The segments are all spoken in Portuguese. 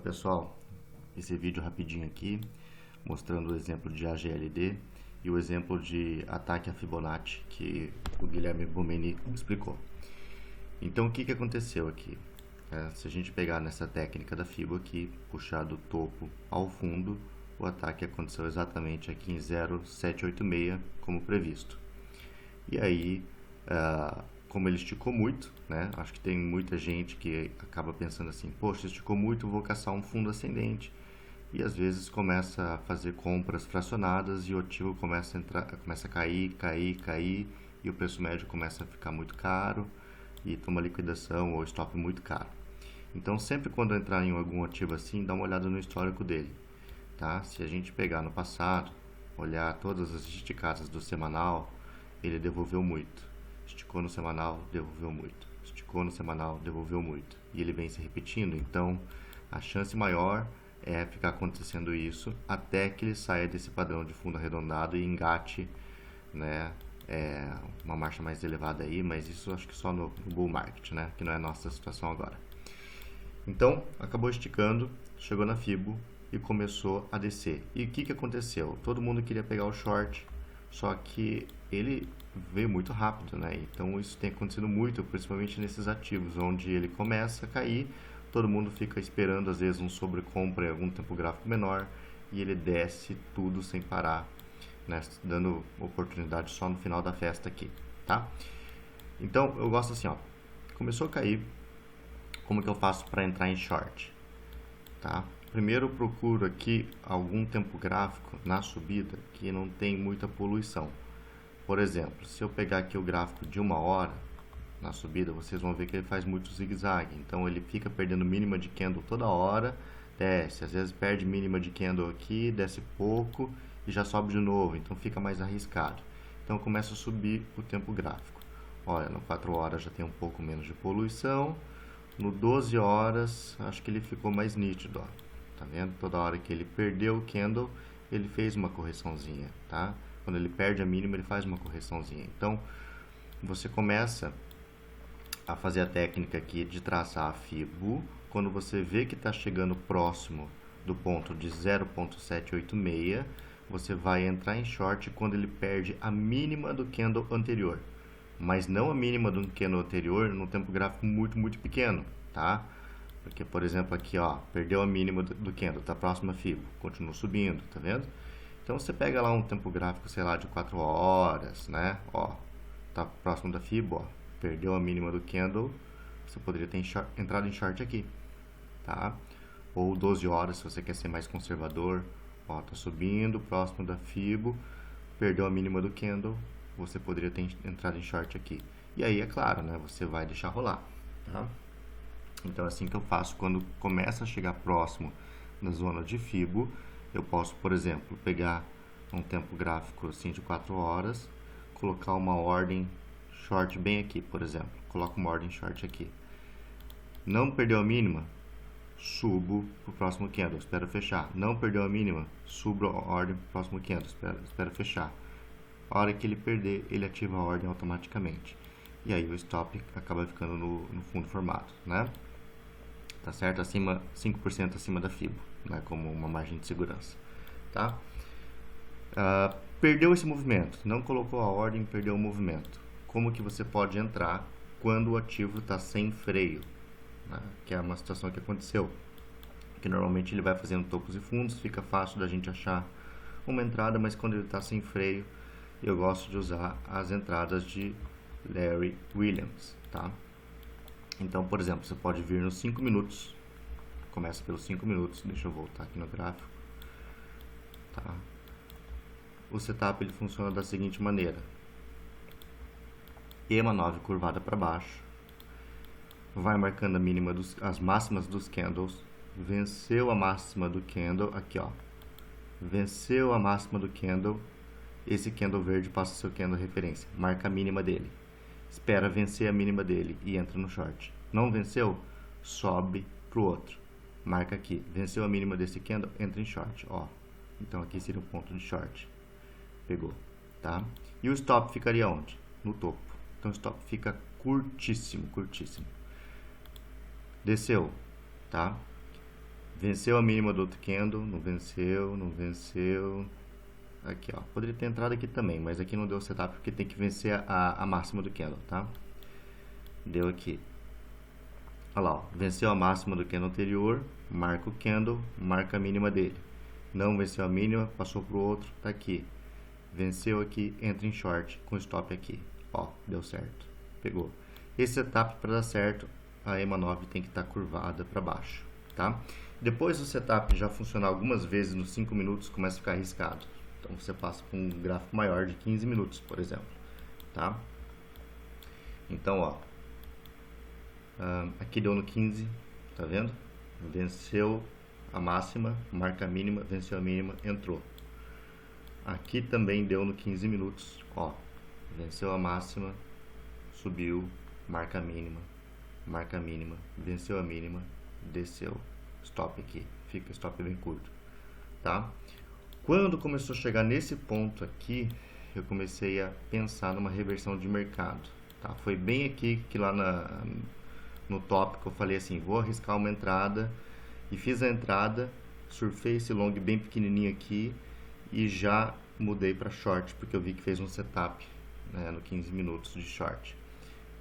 Pessoal, esse vídeo rapidinho aqui, mostrando o exemplo de AGLD e o exemplo de ataque a Fibonacci que o Guilherme Bomeni explicou. Então o que aconteceu aqui? Se a gente pegar nessa técnica da Fibo aqui, puxar do topo ao fundo, o ataque aconteceu exatamente aqui em 0,786 como previsto. E aí, como ele esticou muito, né? Acho que tem muita gente que acaba pensando assim, poxa, esticou muito, vou caçar um fundo ascendente. E às vezes começa a fazer compras fracionadas e o ativo começa a cair, e o preço médio começa a ficar muito caro e toma liquidação ou stop muito caro. Então sempre quando entrar em algum ativo assim, dá uma olhada no histórico dele, tá? Se a gente pegar no passado, olhar todas as esticadas do semanal, ele devolveu muito. Esticou no semanal, devolveu muito. Esticou no semanal, devolveu muito. E ele vem se repetindo, então a chance maior é ficar acontecendo isso até que ele saia desse padrão de fundo arredondado e engate, né, uma marcha mais elevada aí, mas isso acho que só no bull market, né, que não é a nossa situação agora. Então, acabou esticando, chegou na Fibo e começou a descer. E o que aconteceu? Todo mundo queria pegar o short, só que ele veio muito rápido, né? Então isso tem acontecido muito, principalmente nesses ativos, onde ele começa a cair, todo mundo fica esperando às vezes um sobrecompra em algum tempo gráfico menor e ele desce tudo sem parar, né? Dando oportunidade só no final da festa aqui, tá? Então eu gosto assim, ó, começou a cair, como que eu faço para entrar em short, tá? Primeiro eu procuro aqui algum tempo gráfico na subida que não tem muita poluição. Por exemplo, se eu pegar aqui o gráfico de 1 hora na subida, vocês vão ver que ele faz muito zigue-zague. Então ele fica perdendo mínima de candle toda hora, desce, às vezes perde mínima de candle aqui, desce pouco e já sobe de novo, então fica mais arriscado. Então começa a subir o tempo gráfico. Olha, no 4 horas já tem um pouco menos de poluição, no 12 horas acho que ele ficou mais nítido, ó. Tá vendo? Toda hora que ele perdeu o candle, ele fez uma correçãozinha, tá? Quando ele perde a mínima, ele faz uma correçãozinha. Então, você começa a fazer a técnica aqui de traçar a Fibo. Quando você vê que está chegando próximo do ponto de 0,786, você vai entrar em short quando ele perde a mínima do candle anterior. Mas não a mínima do candle anterior no tempo gráfico muito pequeno, tá? Porque, por exemplo, aqui, ó, perdeu a mínima do candle, tá próximo a Fibo, continua subindo, tá vendo? Então você pega lá um tempo gráfico, sei lá, de 4 horas, né? Ó, tá próximo da Fibo, ó, perdeu a mínima do candle, você poderia ter entrado em short aqui, tá? Ou 12 horas, se você quer ser mais conservador, ó, tá subindo, próximo da Fibo, perdeu a mínima do candle, você poderia ter entrado em short aqui. E aí, é claro, né? Você vai deixar rolar, tá? Então é assim que eu faço quando começa a chegar próximo da zona de Fibo. Eu posso, por exemplo, pegar um tempo gráfico assim de 4 horas, colocar uma ordem short bem aqui, por exemplo. Coloco uma ordem short aqui. Não perdeu a mínima, subo para o próximo candle, espero fechar. Não perdeu a mínima, subo a ordem para o próximo candle, espero fechar. A hora que ele perder, ele ativa a ordem automaticamente. E aí o stop acaba ficando no fundo formado, né? Tá certo? 5% acima da Fibo, né? Como uma margem de segurança, tá? Perdeu esse movimento, não colocou a ordem, perdeu o movimento. Como que você pode entrar quando o ativo está sem freio, né? Que é uma situação que aconteceu, que normalmente ele vai fazendo topos e fundos, fica fácil da gente achar uma entrada, mas quando ele está sem freio, eu gosto de usar as entradas de Larry Williams, tá? Então, por exemplo, você pode vir nos 5 minutos, começa pelos 5 minutos, deixa eu voltar aqui no gráfico, tá? O setup ele funciona da seguinte maneira: EMA 9 curvada para baixo, vai marcando a mínima as máximas dos candles, venceu a máxima do candle, aqui ó, venceu a máxima do candle, esse candle verde passa seu candle referência, marca a mínima dele. Espera vencer a mínima dele e entra no short. Não venceu? Sobe pro outro. Marca aqui. Venceu a mínima desse candle, entra em short. Ó. Então aqui seria o ponto de short. Pegou, tá? E o stop ficaria onde? No topo. Então o stop fica curtíssimo. Desceu, tá? Venceu a mínima do outro candle, não venceu, não venceu. Aqui, ó, poderia ter entrado aqui também, mas aqui não deu setup porque tem que vencer a máxima do candle, tá? Deu aqui. Olha lá, ó, venceu a máxima do candle anterior, marca o candle, marca a mínima dele. Não venceu a mínima, passou para o outro, tá aqui. Venceu aqui, entra em short com stop aqui. Ó, deu certo. Pegou. Esse setup para dar certo, a EMA 9 tem que estar curvada para baixo, tá? Depois do setup já funcionar algumas vezes nos 5 minutos, começa a ficar arriscado. Então você passa para um gráfico maior de 15 minutos, por exemplo, tá? Então, ó, aqui deu no 15, tá vendo? Venceu a máxima, marca a mínima, venceu a mínima, entrou. Aqui também deu no 15 minutos, ó, venceu a máxima, subiu, marca a mínima, venceu a mínima, desceu, stop aqui, fica stop bem curto, tá? Quando começou a chegar nesse ponto aqui, eu comecei a pensar numa reversão de mercado, tá? Foi bem aqui que lá no tópico eu falei assim, vou arriscar uma entrada, e fiz a entrada, surfei esse long bem pequenininho aqui e já mudei para short, porque eu vi que fez um setup, né, no 15 minutos de short.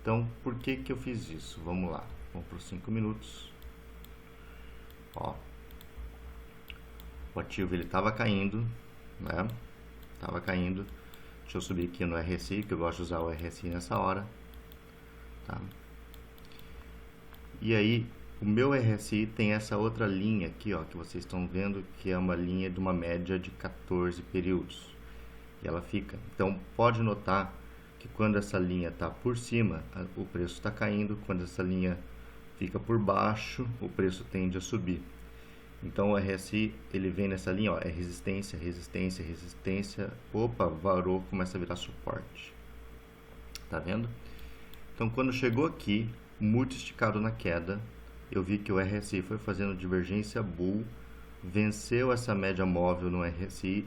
Então, por que que eu fiz isso? Vamos lá, vamos para os 5 minutos. Ó, o ativo ele estava caindo, né? Estava caindo. Deixa eu subir aqui no RSI, que eu gosto de usar o RSI nessa hora, tá? E aí, o meu RSI tem essa outra linha aqui, ó, que vocês estão vendo, que é uma linha de uma média de 14 períodos. E ela fica. Então, pode notar que quando essa linha está por cima, o preço está caindo. Quando essa linha fica por baixo, o preço tende a subir. Então, o RSI, ele vem nessa linha, ó, é resistência, resistência, resistência. Opa, varou, começa a virar suporte. Tá vendo? Então, quando chegou aqui, muito esticado na queda, eu vi que o RSI foi fazendo divergência bull, venceu essa média móvel no RSI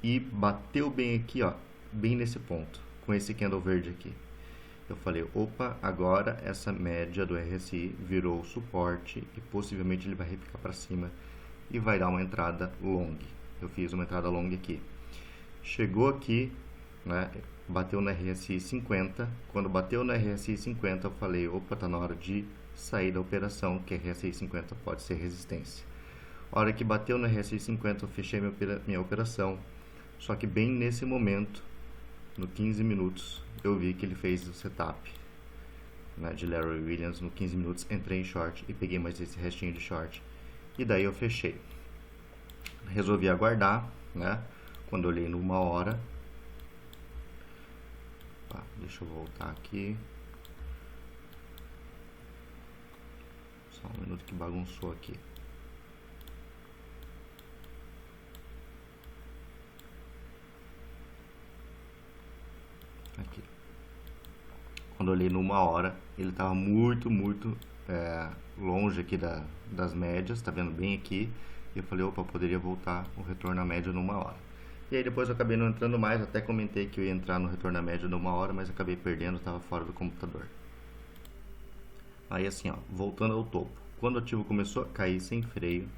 e bateu bem aqui, ó, bem nesse ponto, com esse candle verde aqui. Eu falei, opa, agora essa média do RSI virou suporte e possivelmente ele vai repicar para cima e vai dar uma entrada long. Eu fiz uma entrada long aqui. Chegou aqui, né, bateu no RSI 50. Quando bateu no RSI 50, eu falei, opa, tá na hora de sair da operação, que RSI 50 pode ser resistência. A hora que bateu no RSI 50, eu fechei minha operação. Só que bem nesse momento, no 15 minutos, eu vi que ele fez o setup, né, de Larry Williams no 15 minutos, entrei em short e peguei mais esse restinho de short. E daí eu fechei. Resolvi aguardar, né? Quando eu olhei numa hora. Deixa eu voltar aqui. Só um minuto que bagunçou aqui. Aqui. Quando eu olhei numa hora, ele estava muito longe aqui das médias, tá vendo bem aqui. E eu falei, opa, poderia voltar o retorno à média numa hora. E aí depois eu acabei não entrando mais, até comentei que eu ia entrar no retorno à média numa hora, mas acabei perdendo, estava fora do computador. Aí assim, ó, voltando ao topo. Quando o ativo começou a cair sem freio,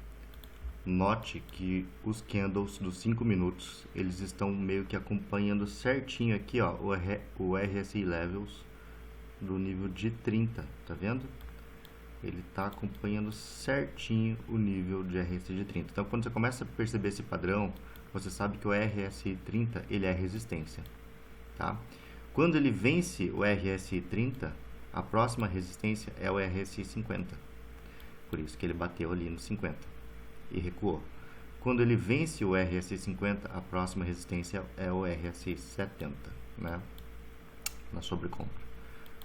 note que os candles dos 5 minutos, eles estão meio que acompanhando certinho aqui, ó, o RSI Levels do nível de 30, tá vendo? Ele está acompanhando certinho o nível de RSI de 30. Então, quando você começa a perceber esse padrão, você sabe que o RSI 30 ele é resistência, tá? Quando ele vence o RSI 30, a próxima resistência é o RSI 50. Por isso que ele bateu ali no 50 e recuou. Quando ele vence o RSI 50, a próxima resistência é o RSI 70, né? Na sobrecompra,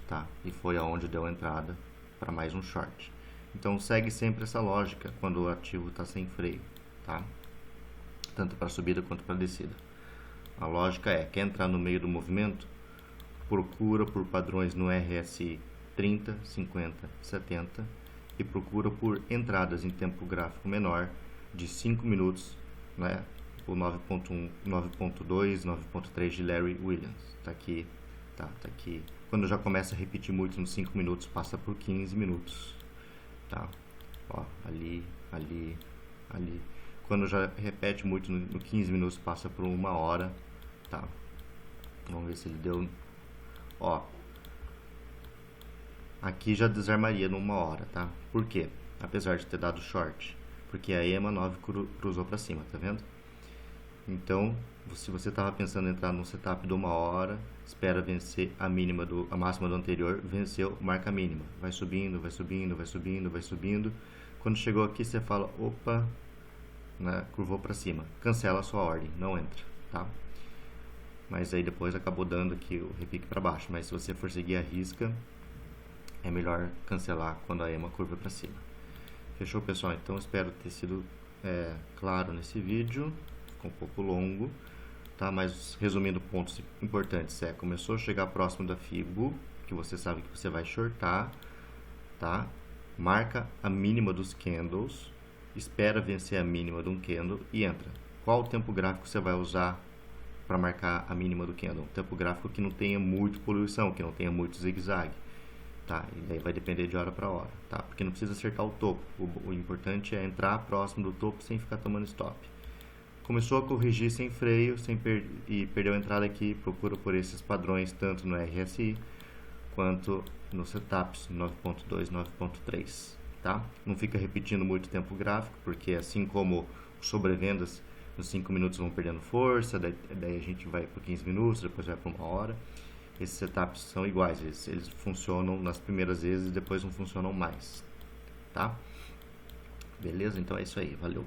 tá? E foi aonde deu a entrada para mais um short. Então segue sempre essa lógica quando o ativo está sem freio, tá? Tanto para subida quanto para descida. A lógica é, quer entrar no meio do movimento, procura por padrões no RSI 30, 50, 70 e procura por entradas em tempo gráfico menor de 5 minutos, né? O 9.1, 9.2, 9.3 de Larry Williams. Tá aqui, tá aqui. Quando já começa a repetir muito nos 5 minutos, passa por 15 minutos, tá? Ó, ali, ali, ali. Quando já repete muito no 15 minutos, passa por 1 hora, tá? Vamos ver se ele deu. Ó, aqui já desarmaria numa hora, tá? Por quê? Apesar de ter dado short, porque a EMA 9 cruzou para cima, tá vendo? Então, se você estava pensando em entrar no setup de 1 hora, espera vencer a máxima do anterior, venceu, marca a mínima. Vai subindo, vai subindo, vai subindo, vai subindo. Quando chegou aqui, você fala, opa, né, curvou para cima. Cancela a sua ordem, não entra, tá? Mas aí depois acabou dando aqui o repique para baixo. Mas se você for seguir a risca, é melhor cancelar quando a EMA curva para cima. Fechou, pessoal? Então, espero ter sido claro nesse vídeo. Ficou um pouco longo, tá? Mas resumindo pontos importantes, começou a chegar próximo da Fibo, que você sabe que você vai shortar, tá? Marca a mínima dos candles, espera vencer a mínima de um candle e entra. Qual o tempo gráfico você vai usar para marcar a mínima do candle? Um tempo gráfico que não tenha muito poluição, que não tenha muito zigue-zague, tá? E daí vai depender de hora para hora, tá? Porque não precisa acertar o topo. O importante é entrar próximo do topo sem ficar tomando stop. Começou a corrigir sem freio e perdeu a entrada aqui, procura por esses padrões tanto no RSI quanto nos setups 9.2, 9.3, tá? Não fica repetindo muito tempo gráfico, porque assim como os sobrevendas nos 5 minutos vão perdendo força, daí a gente vai para 15 minutos, depois vai para 1 hora. Esses setups são iguais, eles funcionam nas primeiras vezes e depois não funcionam mais, tá? Beleza? Então é isso aí, valeu!